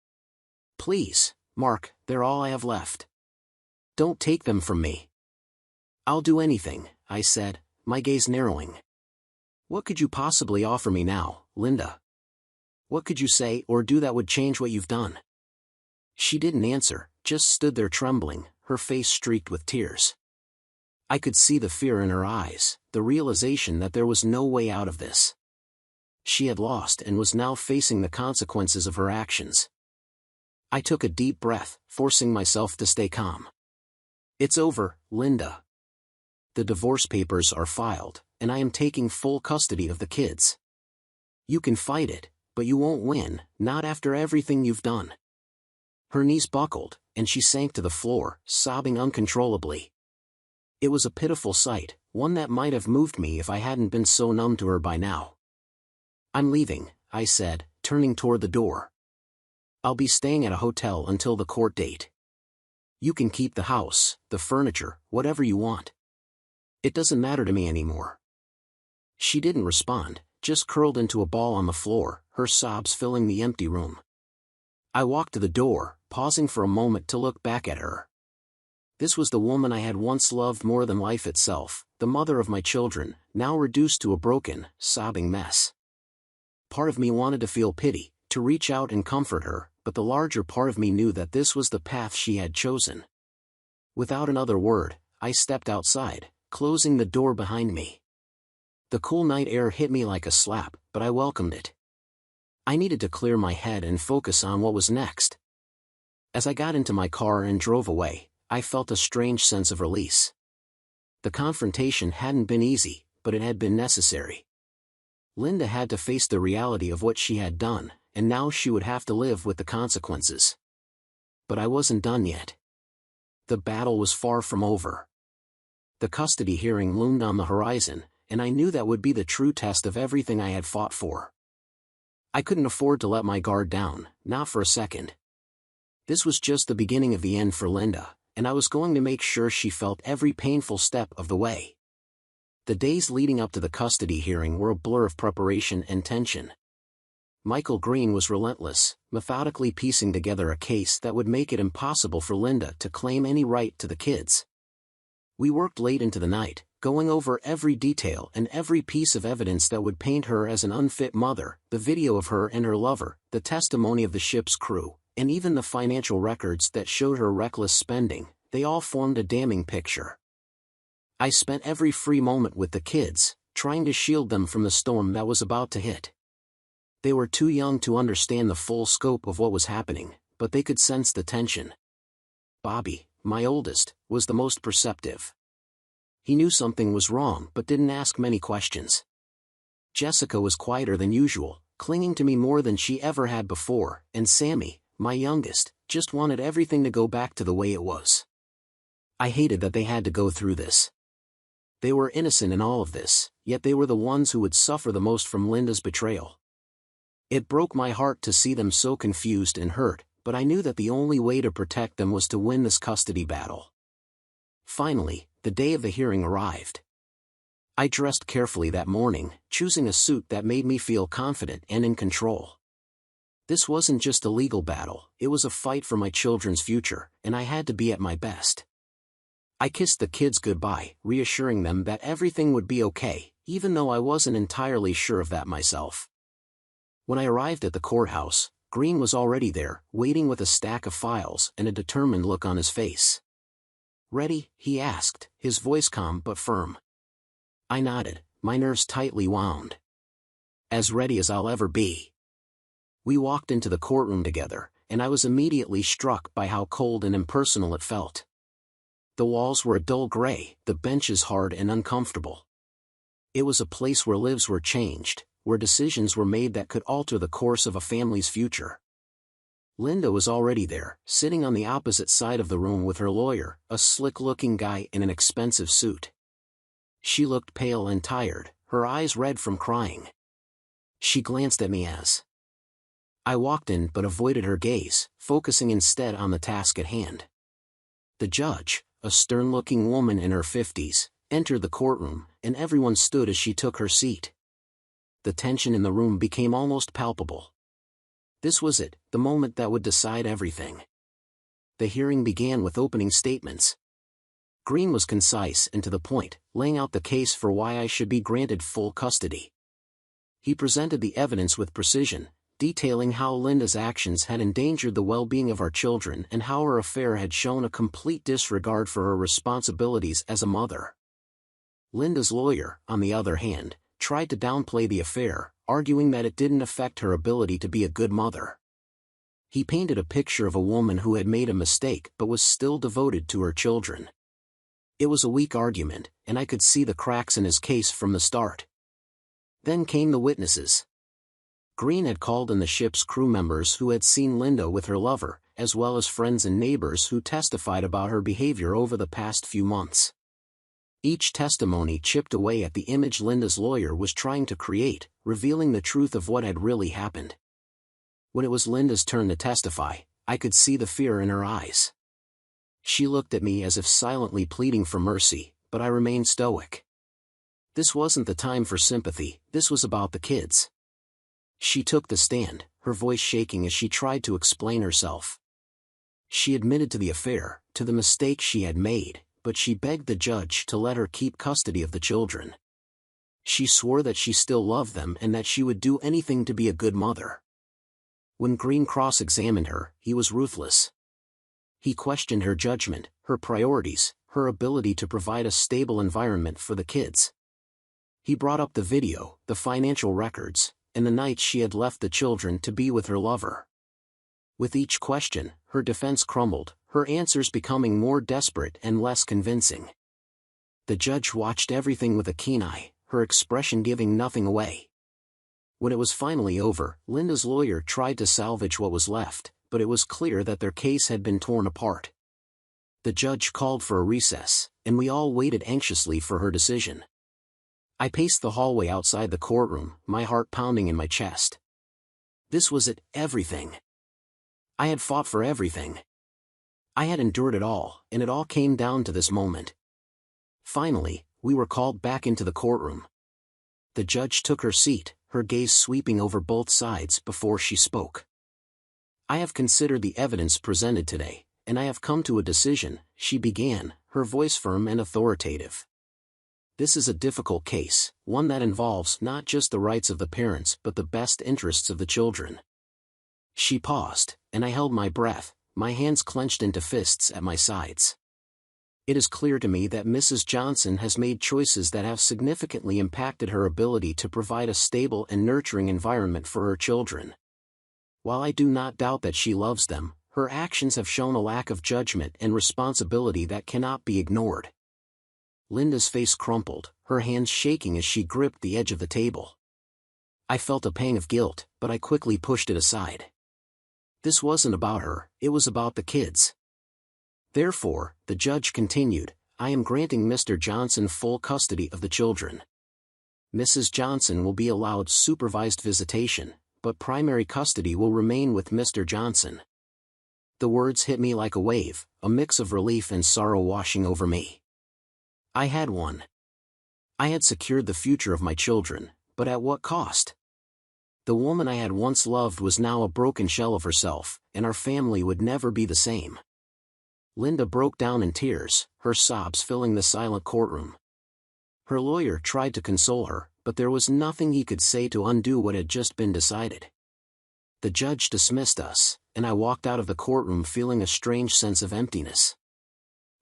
Please, Mark, they're all I have left. Don't take them from me. I'll do anything, I said, my gaze narrowing. What could you possibly offer me now, Linda? What could you say or do that would change what you've done? She didn't answer, just stood there trembling, her face streaked with tears. I could see the fear in her eyes, the realization that there was no way out of this. She had lost and was now facing the consequences of her actions. I took a deep breath, forcing myself to stay calm. It's over, Linda. The divorce papers are filed, and I am taking full custody of the kids. You can fight it, but you won't win, not after everything you've done. Her knees buckled, and she sank to the floor, sobbing uncontrollably. It was a pitiful sight, one that might have moved me if I hadn't been so numb to her by now. I'm leaving, I said, turning toward the door. I'll be staying at a hotel until the court date. You can keep the house, the furniture, whatever you want. It doesn't matter to me anymore. She didn't respond, just curled into a ball on the floor, her sobs filling the empty room. I walked to the door, pausing for a moment to look back at her. This was the woman I had once loved more than life itself, the mother of my children, now reduced to a broken, sobbing mess. Part of me wanted to feel pity, to reach out and comfort her, but the larger part of me knew that this was the path she had chosen. Without another word, I stepped outside, closing the door behind me. The cool night air hit me like a slap, but I welcomed it. I needed to clear my head and focus on what was next. As I got into my car and drove away, I felt a strange sense of release. The confrontation hadn't been easy, but it had been necessary. Linda had to face the reality of what she had done, and now she would have to live with the consequences. But I wasn't done yet. The battle was far from over. The custody hearing loomed on the horizon, and I knew that would be the true test of everything I had fought for. I couldn't afford to let my guard down, not for a second. This was just the beginning of the end for Linda, and I was going to make sure she felt every painful step of the way. The days leading up to the custody hearing were a blur of preparation and tension. Michael Green was relentless, methodically piecing together a case that would make it impossible for Linda to claim any right to the kids. We worked late into the night, going over every detail and every piece of evidence that would paint her as an unfit mother, the video of her and her lover, the testimony of the ship's crew, and even the financial records that showed her reckless spending. They all formed a damning picture. I spent every free moment with the kids, trying to shield them from the storm that was about to hit. They were too young to understand the full scope of what was happening, but they could sense the tension. Bobby, my oldest, was the most perceptive. He knew something was wrong but didn't ask many questions. Jessica was quieter than usual, clinging to me more than she ever had before, and Sammy, my youngest, just wanted everything to go back to the way it was. I hated that they had to go through this. They were innocent in all of this, yet they were the ones who would suffer the most from Linda's betrayal. It broke my heart to see them so confused and hurt, but I knew that the only way to protect them was to win this custody battle. Finally, the day of the hearing arrived. I dressed carefully that morning, choosing a suit that made me feel confident and in control. This wasn't just a legal battle, it was a fight for my children's future, and I had to be at my best. I kissed the kids goodbye, reassuring them that everything would be okay, even though I wasn't entirely sure of that myself. When I arrived at the courthouse, Green was already there, waiting with a stack of files and a determined look on his face. "Ready?" he asked, his voice calm but firm. I nodded, my nerves tightly wound. "As ready as I'll ever be." We walked into the courtroom together, and I was immediately struck by how cold and impersonal it felt. The walls were a dull gray, the benches hard and uncomfortable. It was a place where lives were changed, where decisions were made that could alter the course of a family's future. Linda was already there, sitting on the opposite side of the room with her lawyer, a slick-looking guy in an expensive suit. She looked pale and tired, her eyes red from crying. She glanced at me as I walked in but avoided her gaze, focusing instead on the task at hand. The judge, a stern-looking woman in her 50s, entered the courtroom, and everyone stood as she took her seat. The tension in the room became almost palpable. This was it, the moment that would decide everything. The hearing began with opening statements. Green was concise and to the point, laying out the case for why I should be granted full custody. He presented the evidence with precision, detailing how Linda's actions had endangered the well-being of our children and how her affair had shown a complete disregard for her responsibilities as a mother. Linda's lawyer, on the other hand, tried to downplay the affair, arguing that it didn't affect her ability to be a good mother. He painted a picture of a woman who had made a mistake but was still devoted to her children. It was a weak argument, and I could see the cracks in his case from the start. Then came the witnesses. Green had called in the ship's crew members who had seen Linda with her lover, as well as friends and neighbors who testified about her behavior over the past few months. Each testimony chipped away at the image Linda's lawyer was trying to create, revealing the truth of what had really happened. When it was Linda's turn to testify, I could see the fear in her eyes. She looked at me as if silently pleading for mercy, but I remained stoic. This wasn't the time for sympathy, this was about the kids. She took the stand, her voice shaking as she tried to explain herself. She admitted to the affair, to the mistake she had made, but she begged the judge to let her keep custody of the children. She swore that she still loved them and that she would do anything to be a good mother. When Green cross-examined her, he was ruthless. He questioned her judgment, her priorities, her ability to provide a stable environment for the kids. He brought up the video, the financial records, and the nights she had left the children to be with her lover. With each question, her defense crumbled, her answers becoming more desperate and less convincing. The judge watched everything with a keen eye, her expression giving nothing away. When it was finally over, Linda's lawyer tried to salvage what was left, but it was clear that their case had been torn apart. The judge called for a recess, and we all waited anxiously for her decision. I paced the hallway outside the courtroom, my heart pounding in my chest. This was it, everything. I had fought for everything. I had endured it all, and it all came down to this moment. Finally, we were called back into the courtroom. The judge took her seat, her gaze sweeping over both sides before she spoke. "I have considered the evidence presented today, and I have come to a decision," she began, her voice firm and authoritative. "This is a difficult case, one that involves not just the rights of the parents but the best interests of the children." She paused, and I held my breath, my hands clenched into fists at my sides. "It is clear to me that Mrs. Johnson has made choices that have significantly impacted her ability to provide a stable and nurturing environment for her children. While I do not doubt that she loves them, her actions have shown a lack of judgment and responsibility that cannot be ignored." Linda's face crumpled, her hands shaking as she gripped the edge of the table. I felt a pang of guilt, but I quickly pushed it aside. This wasn't about her, it was about the kids. "Therefore," the judge continued, "I am granting Mr. Johnson full custody of the children. Mrs. Johnson will be allowed supervised visitation, but primary custody will remain with Mr. Johnson." The words hit me like a wave, a mix of relief and sorrow washing over me. I had won. I had secured the future of my children, but at what cost? The woman I had once loved was now a broken shell of herself, and our family would never be the same. Linda broke down in tears, her sobs filling the silent courtroom. Her lawyer tried to console her, but there was nothing he could say to undo what had just been decided. The judge dismissed us, and I walked out of the courtroom feeling a strange sense of emptiness.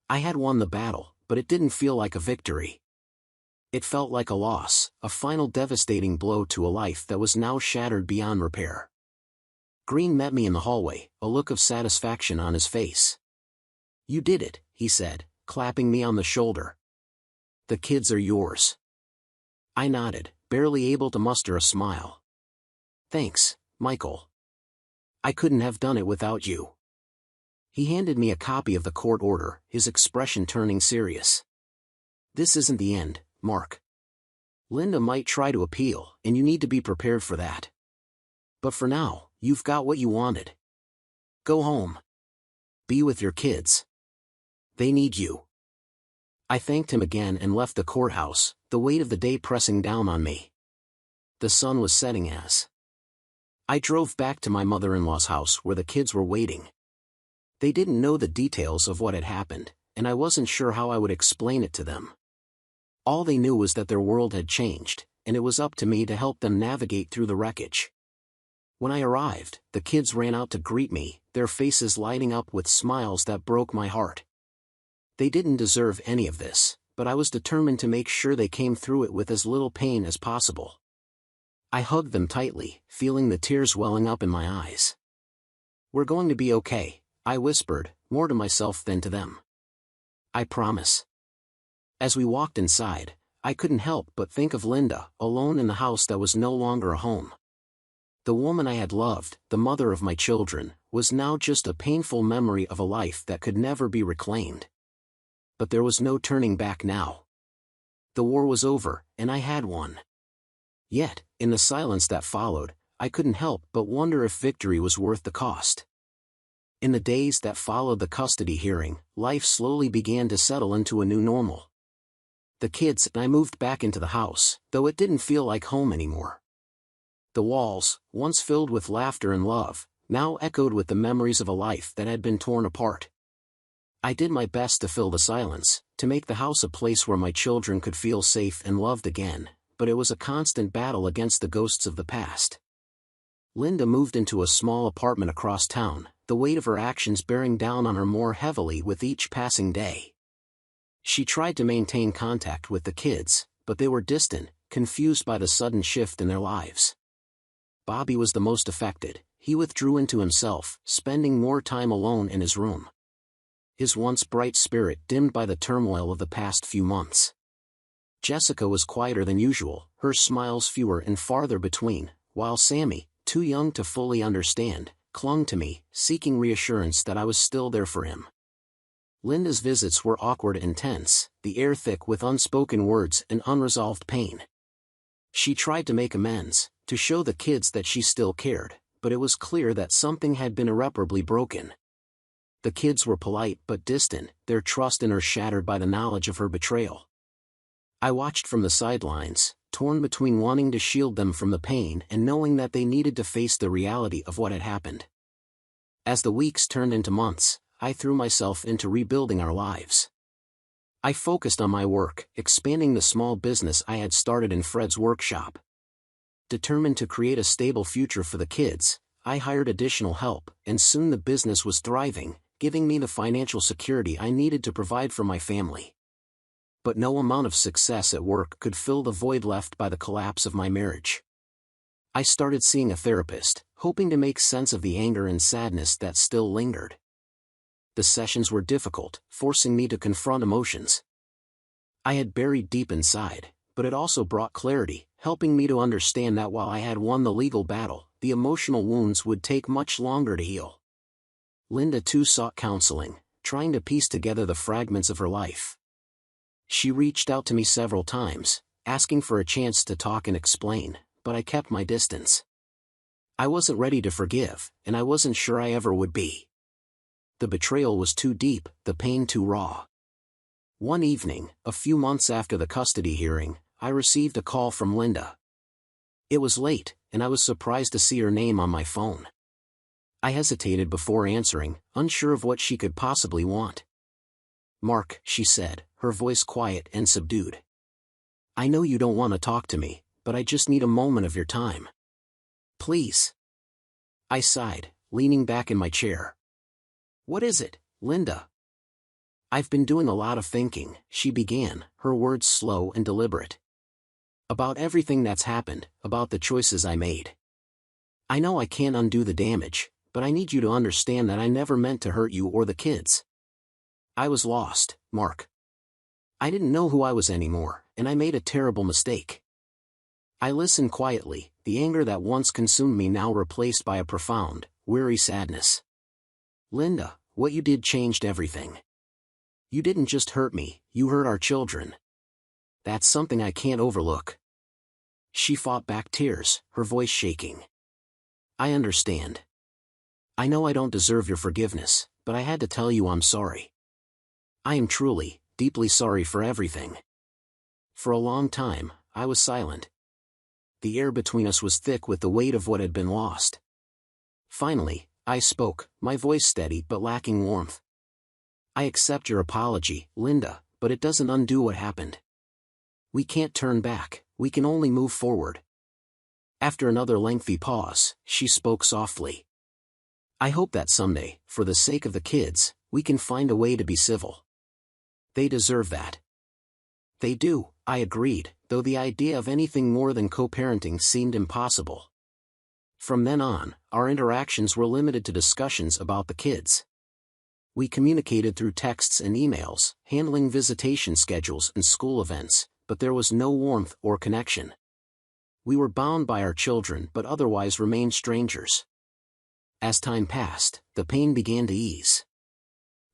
I had won the battle, but it didn't feel like a victory. It felt like a loss, a final devastating blow to a life that was now shattered beyond repair. Green met me in the hallway, a look of satisfaction on his face. "You did it," he said, clapping me on the shoulder. "The kids are yours." I nodded, barely able to muster a smile. "Thanks, Michael. I couldn't have done it without you." He handed me a copy of the court order, his expression turning serious. "This isn't the end, Mark. Linda might try to appeal, and you need to be prepared for that. But for now, you've got what you wanted. Go home. Be with your kids. They need you." I thanked him again and left the courthouse, the weight of the day pressing down on me. The sun was setting as I drove back to my mother-in-law's house where the kids were waiting. They didn't know the details of what had happened, and I wasn't sure how I would explain it to them. All they knew was that their world had changed, and it was up to me to help them navigate through the wreckage. When I arrived, the kids ran out to greet me, their faces lighting up with smiles that broke my heart. They didn't deserve any of this, but I was determined to make sure they came through it with as little pain as possible. I hugged them tightly, feeling the tears welling up in my eyes. "We're going to be okay," I whispered, more to myself than to them. "I promise." As we walked inside, I couldn't help but think of Linda, alone in the house that was no longer a home. The woman I had loved, the mother of my children, was now just a painful memory of a life that could never be reclaimed. But there was no turning back now. The war was over, and I had won. Yet, in the silence that followed, I couldn't help but wonder if victory was worth the cost. In the days that followed the custody hearing, life slowly began to settle into a new normal. The kids and I moved back into the house, though it didn't feel like home anymore. The walls, once filled with laughter and love, now echoed with the memories of a life that had been torn apart. I did my best to fill the silence, to make the house a place where my children could feel safe and loved again, but it was a constant battle against the ghosts of the past. Linda moved into a small apartment across town, the weight of her actions bearing down on her more heavily with each passing day. She tried to maintain contact with the kids, but they were distant, confused by the sudden shift in their lives. Bobby was the most affected. He withdrew into himself, spending more time alone in his room. His once bright spirit dimmed by the turmoil of the past few months. Jessica was quieter than usual, her smiles fewer and farther between, while Sammy, too young to fully understand, clung to me, seeking reassurance that I was still there for him. Linda's visits were awkward and tense, the air thick with unspoken words and unresolved pain. She tried to make amends, to show the kids that she still cared, but it was clear that something had been irreparably broken. The kids were polite but distant, their trust in her shattered by the knowledge of her betrayal. I watched from the sidelines, torn between wanting to shield them from the pain and knowing that they needed to face the reality of what had happened. As the weeks turned into months, I threw myself into rebuilding our lives. I focused on my work, expanding the small business I had started in Fred's workshop. Determined to create a stable future for the kids, I hired additional help, and soon the business was thriving, giving me the financial security I needed to provide for my family. But no amount of success at work could fill the void left by the collapse of my marriage. I started seeing a therapist, hoping to make sense of the anger and sadness that still lingered. The sessions were difficult, forcing me to confront emotions I had buried deep inside, but it also brought clarity, helping me to understand that while I had won the legal battle, the emotional wounds would take much longer to heal. Linda too sought counseling, trying to piece together the fragments of her life. She reached out to me several times, asking for a chance to talk and explain, but I kept my distance. I wasn't ready to forgive, and I wasn't sure I ever would be. The betrayal was too deep, the pain too raw. One evening, a few months after the custody hearing, I received a call from Linda. It was late, and I was surprised to see her name on my phone. I hesitated before answering, unsure of what she could possibly want. "Mark," she said, her voice quiet and subdued. "I know you don't want to talk to me, but I just need a moment of your time. Please." I sighed, leaning back in my chair. What is it, Linda? I've been doing a lot of thinking, she began, her words slow and deliberate. About everything that's happened, about the choices I made. I know I can't undo the damage, but I need you to understand that I never meant to hurt you or the kids. I was lost, Mark. I didn't know who I was anymore, and I made a terrible mistake. I listened quietly, the anger that once consumed me now replaced by a profound, weary sadness. Linda, what you did changed everything. You didn't just hurt me, you hurt our children. That's something I can't overlook. She fought back tears, her voice shaking. I understand. I know I don't deserve your forgiveness, but I had to tell you I'm sorry. I am truly, deeply sorry for everything. For a long time, I was silent. The air between us was thick with the weight of what had been lost. Finally, I spoke, my voice steady but lacking warmth. I accept your apology, Linda, but it doesn't undo what happened. We can't turn back, we can only move forward. After another lengthy pause, she spoke softly. I hope that someday, for the sake of the kids, we can find a way to be civil. They deserve that. They do, I agreed, though the idea of anything more than co-parenting seemed impossible. From then on, our interactions were limited to discussions about the kids. We communicated through texts and emails, handling visitation schedules and school events, but there was no warmth or connection. We were bound by our children but otherwise remained strangers. As time passed, the pain began to ease.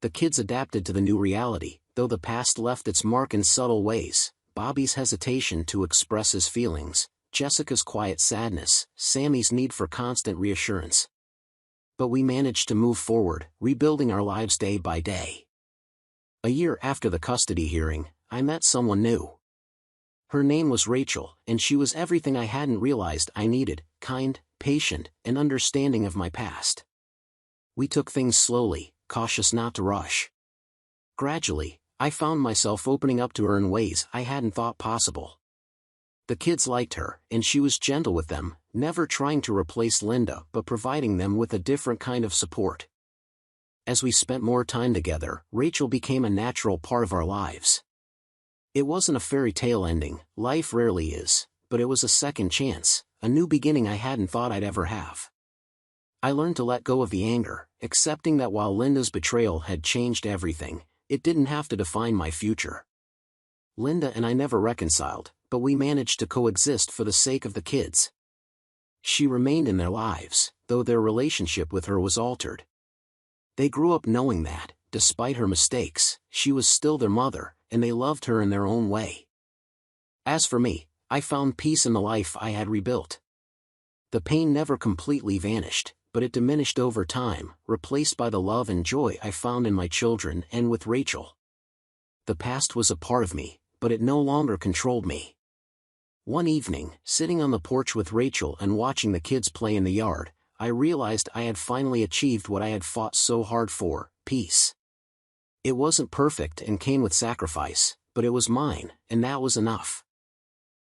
The kids adapted to the new reality, though the past left its mark in subtle ways. Bobby's hesitation to express his feelings, Jessica's quiet sadness, Sammy's need for constant reassurance. But we managed to move forward, rebuilding our lives day by day. A year after the custody hearing, I met someone new. Her name was Rachel, and she was everything I hadn't realized I needed: kind, patient, and understanding of my past. We took things slowly, cautious not to rush. Gradually, I found myself opening up to her in ways I hadn't thought possible. The kids liked her, and she was gentle with them, never trying to replace Linda but providing them with a different kind of support. As we spent more time together, Rachel became a natural part of our lives. It wasn't a fairy tale ending, life rarely is, but it was a second chance, a new beginning I hadn't thought I'd ever have. I learned to let go of the anger, accepting that while Linda's betrayal had changed everything, it didn't have to define my future. Linda and I never reconciled, but we managed to coexist for the sake of the kids. She remained in their lives, though their relationship with her was altered. They grew up knowing that, despite her mistakes, she was still their mother, and they loved her in their own way. As for me, I found peace in the life I had rebuilt. The pain never completely vanished, but it diminished over time, replaced by the love and joy I found in my children and with Rachel. The past was a part of me, but it no longer controlled me. One evening, sitting on the porch with Rachel and watching the kids play in the yard, I realized I had finally achieved what I had fought so hard for: peace. It wasn't perfect and came with sacrifice, but it was mine, and that was enough.